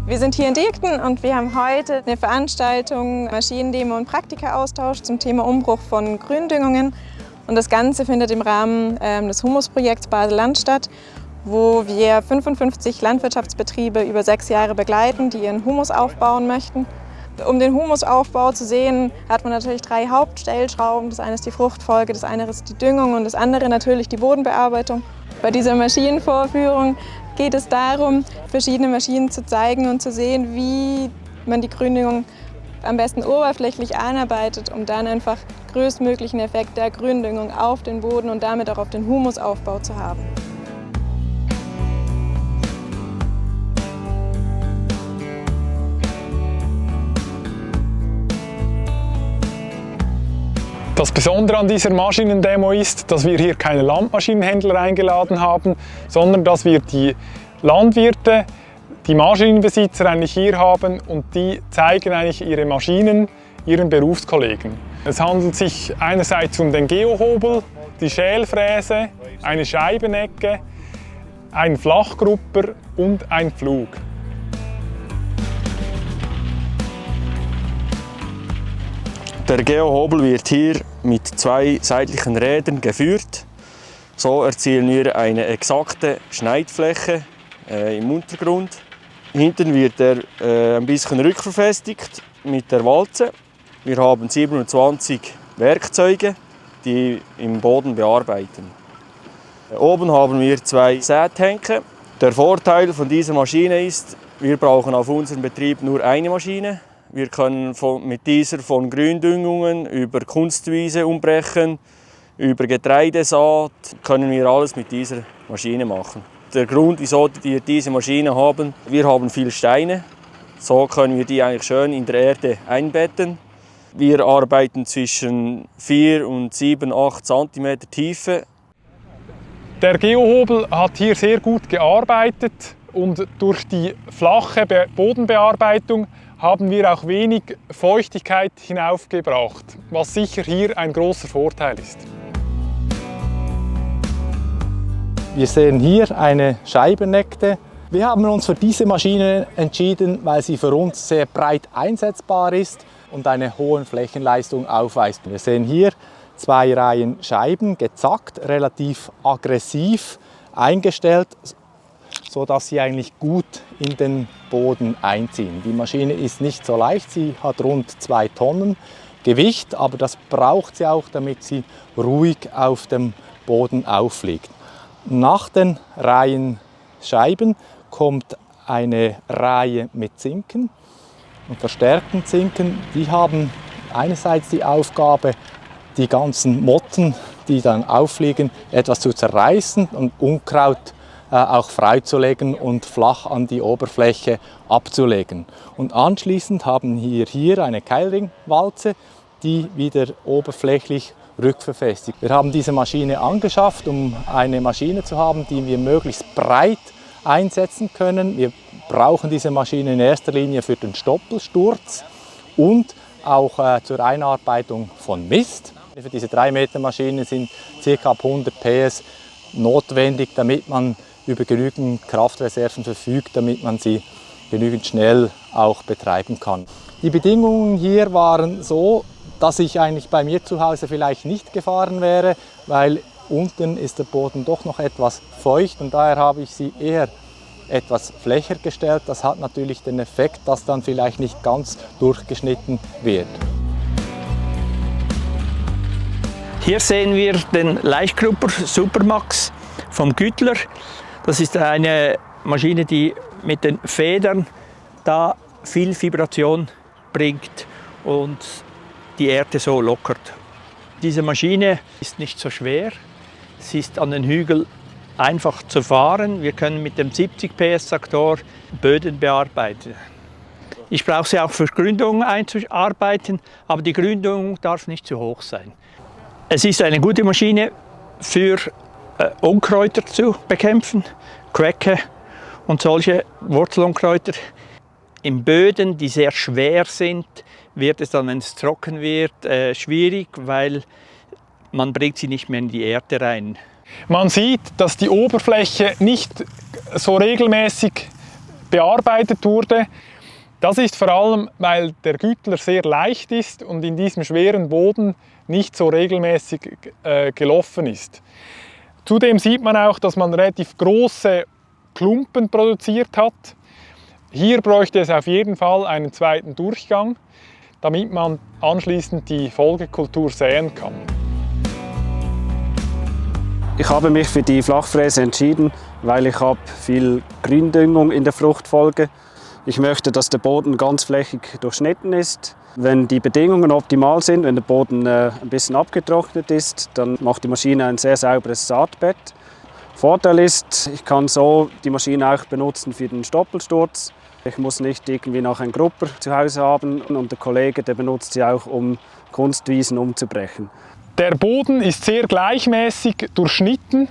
Wir sind hier in Diekten und wir haben heute eine Veranstaltung, Maschinendemo und Praktika-Austausch zum Thema Umbruch von Gründüngungen. Und das Ganze findet im Rahmen des Humusprojekts Basel-Land statt, wo wir 55 Landwirtschaftsbetriebe über 6 Jahre begleiten, die ihren Humus aufbauen möchten. Um den Humusaufbau zu sehen, hat man natürlich 3 Hauptstellschrauben. Das eine ist die Fruchtfolge, das andere ist die Düngung und das andere natürlich die Bodenbearbeitung. Bei dieser Maschinenvorführung geht es darum, verschiedene Maschinen zu zeigen und zu sehen, wie man die Gründüngung am besten oberflächlich einarbeitet, um dann einfach größtmöglichen Effekt der Gründüngung auf den Boden und damit auch auf den Humusaufbau zu haben. Das Besondere an dieser Maschinendemo ist, dass wir hier keine Landmaschinenhändler eingeladen haben, sondern dass wir die Landwirte, die Maschinenbesitzer eigentlich hier haben und die zeigen eigentlich ihre Maschinen ihren Berufskollegen. Es handelt sich einerseits um den Geohobel, die Schälfräse, eine Scheibenecke, einen Flachgrupper und einen Pflug. Der Geohobel wird hier mit 2 seitlichen Rädern geführt. So erzielen wir eine exakte Schneidfläche im Untergrund. Hinten wird er ein bisschen rückverfestigt mit der Walze. Wir haben 27 Werkzeuge, die im Boden bearbeiten. Oben haben wir 2 Sätänke. Der Vorteil von dieser Maschine ist, wir brauchen auf unserem Betrieb nur eine Maschine. Wir können mit dieser von Gründüngungen über Kunstwiese umbrechen, über Getreidesaat, können wir alles mit dieser Maschine machen. Der Grund, wieso wir diese Maschine haben, wir haben viele Steine, so können wir die eigentlich schön in der Erde einbetten. Wir arbeiten zwischen 4 und 7, 8 cm Tiefe. Der Geohobel hat hier sehr gut gearbeitet und durch die flache Bodenbearbeitung haben wir auch wenig Feuchtigkeit hinaufgebracht, was sicher hier ein großer Vorteil ist. Wir sehen hier eine Scheibenecke. Wir haben uns für diese Maschine entschieden, weil sie für uns sehr breit einsetzbar ist und eine hohe Flächenleistung aufweist. Wir sehen hier 2 Reihen Scheiben, gezackt, relativ aggressiv eingestellt, sodass sie eigentlich gut in den Boden einziehen. Die Maschine ist nicht so leicht, sie hat rund 2 Tonnen Gewicht, aber das braucht sie auch, damit sie ruhig auf dem Boden auffliegt. Nach den Reihen Scheiben kommt eine Reihe mit Zinken und verstärkten Zinken. Die haben einerseits die Aufgabe, die ganzen Motten, die dann auffliegen, etwas zu zerreißen und Unkraut auch freizulegen und flach an die Oberfläche abzulegen. Und anschließend haben wir hier eine Keilringwalze, die wieder oberflächlich rückverfestigt. Wir haben diese Maschine angeschafft, um eine Maschine zu haben, die wir möglichst breit einsetzen können. Wir brauchen diese Maschine in erster Linie für den Stoppelsturz und auch zur Einarbeitung von Mist. Für diese 3 Meter Maschine sind ca. 100 PS notwendig, damit man über genügend Kraftreserven verfügt, damit man sie genügend schnell auch betreiben kann. Die Bedingungen hier waren so, dass ich eigentlich bei mir zu Hause vielleicht nicht gefahren wäre, weil unten ist der Boden doch noch etwas feucht und daher habe ich sie eher etwas flächer gestellt. Das hat natürlich den Effekt, dass dann vielleicht nicht ganz durchgeschnitten wird. Hier sehen wir den Leichtgrupper Supermax vom Güttler. Das ist eine Maschine, die mit den Federn da viel Vibration bringt und die Erde so lockert. Diese Maschine ist nicht so schwer. Sie ist an den Hügeln einfach zu fahren. Wir können mit dem 70 PS Traktor Böden bearbeiten. Ich brauche sie auch für Gründungen einzuarbeiten, aber die Gründung darf nicht zu hoch sein. Es ist eine gute Maschine für Unkräuter zu bekämpfen, Quecke und solche Wurzelunkräuter. In Böden, die sehr schwer sind, wird es dann, wenn es trocken wird, schwierig, weil man bringt sie nicht mehr in die Erde rein. Man sieht, dass die Oberfläche nicht so regelmäßig bearbeitet wurde. Das ist vor allem, weil der Güttler sehr leicht ist und in diesem schweren Boden nicht so regelmäßig gelaufen ist. Zudem sieht man auch, dass man relativ große Klumpen produziert hat. Hier bräuchte es auf jeden Fall einen zweiten Durchgang, damit man anschließend die Folgekultur säen kann. Ich habe mich für die Flachfräse entschieden, weil ich habe viel Gründüngung in der Fruchtfolge. Ich möchte, dass der Boden ganzflächig durchschnitten ist. Wenn die Bedingungen optimal sind, wenn der Boden ein bisschen abgetrocknet ist, dann macht die Maschine ein sehr sauberes Saatbett. Vorteil ist, ich kann so die Maschine auch benutzen für den Stoppelsturz. Ich muss nicht irgendwie noch einen Grupper zu Hause haben und der Kollege, der benutzt sie auch, um Kunstwiesen umzubrechen. Der Boden ist sehr gleichmäßig durchschnitten.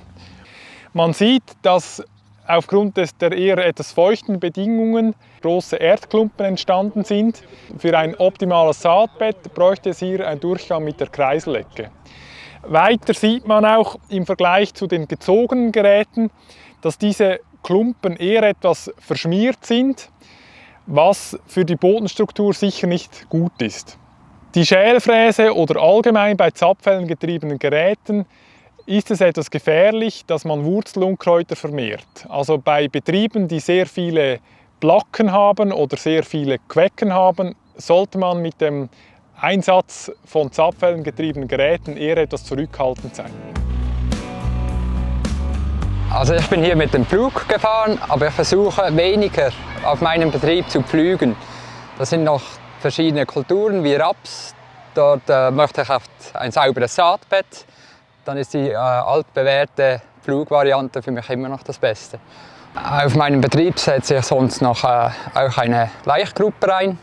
Man sieht, dass aufgrund der eher etwas feuchten Bedingungen große Erdklumpen entstanden sind. Für ein optimales Saatbett bräuchte es hier einen Durchgang mit der Kreiselecke. Weiter sieht man auch im Vergleich zu den gezogenen Geräten, dass diese Klumpen eher etwas verschmiert sind, was für die Bodenstruktur sicher nicht gut ist. Die Schälfräse oder allgemein bei Zapfwellen getriebenen Geräten ist es etwas gefährlich, dass man Wurzelunkräuter vermehrt. Also bei Betrieben, die sehr viele Placken haben oder sehr viele Quecken haben, sollte man mit dem Einsatz von Zapfwellen getriebenen Geräten eher etwas zurückhaltend sein. Also ich bin hier mit dem Pflug gefahren, aber ich versuche weniger auf meinem Betrieb zu pflügen. Das sind noch verschiedene Kulturen wie Raps. Dort möchte ich auf ein sauberes Saatbett. Dann ist die altbewährte Pflugvariante für mich immer noch das Beste. Auf meinem Betrieb setze ich sonst noch auch eine Laichgrupper ein,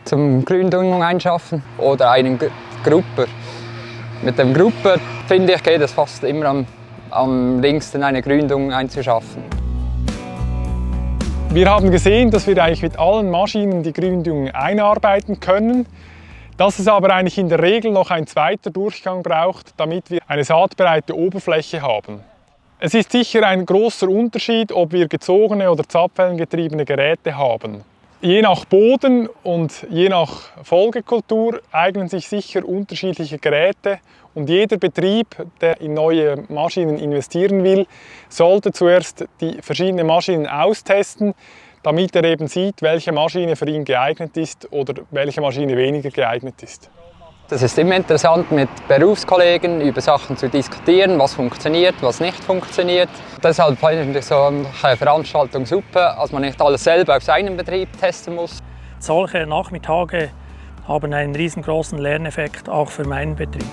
zum Gründüngung einschaffen oder einen Grupper. Mit dem Grupper, finde ich, geht es fast immer am längsten, eine Gründung einzuschaffen. Wir haben gesehen, dass wir eigentlich mit allen Maschinen die Gründung einarbeiten können, dass es aber eigentlich in der Regel noch ein zweiter Durchgang braucht, damit wir eine saatbereite Oberfläche haben. Es ist sicher ein großer Unterschied, ob wir gezogene oder zapfwellengetriebene Geräte haben. Je nach Boden und je nach Folgekultur eignen sich sicher unterschiedliche Geräte und jeder Betrieb, der in neue Maschinen investieren will, sollte zuerst die verschiedenen Maschinen austesten, damit er eben sieht, welche Maschine für ihn geeignet ist oder welche Maschine weniger geeignet ist. Das ist immer interessant, mit Berufskollegen über Sachen zu diskutieren, was funktioniert, was nicht funktioniert. Deshalb finde ich so eine Veranstaltung super, als man nicht alles selber auf seinem Betrieb testen muss. Solche Nachmittage haben einen riesengroßen Lerneffekt auch für meinen Betrieb.